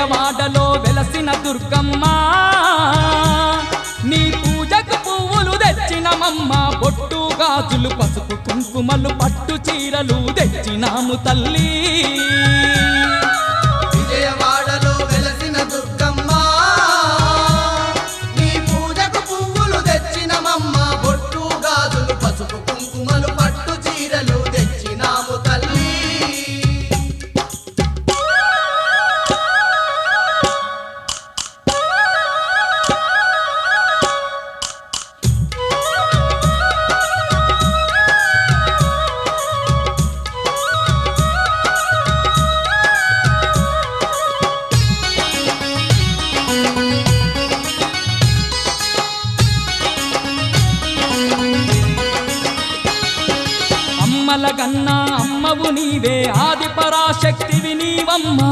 విజయవాడలో వెలసిన దుర్గమ్మ నీ పూజకు పువ్వులు తెచ్చినమమ్మ బొట్టు గాజులు పసుపు కుంకుమలు పట్టు చీరలు తెచ్చినాము తల్లి విజయవాడలో వెలసిన దుర్గమ్మ నీ పూజకు పువ్వులు తెచ్చినమమ్మ బొట్టు గాజులు పసుపు కుంకుమలు పట్టు చీరలు తెచ్చినాము తల్లి అమ్మల గన్నా అమ్మవు నీవే ఆది పరాశక్తివి నీవమ్మా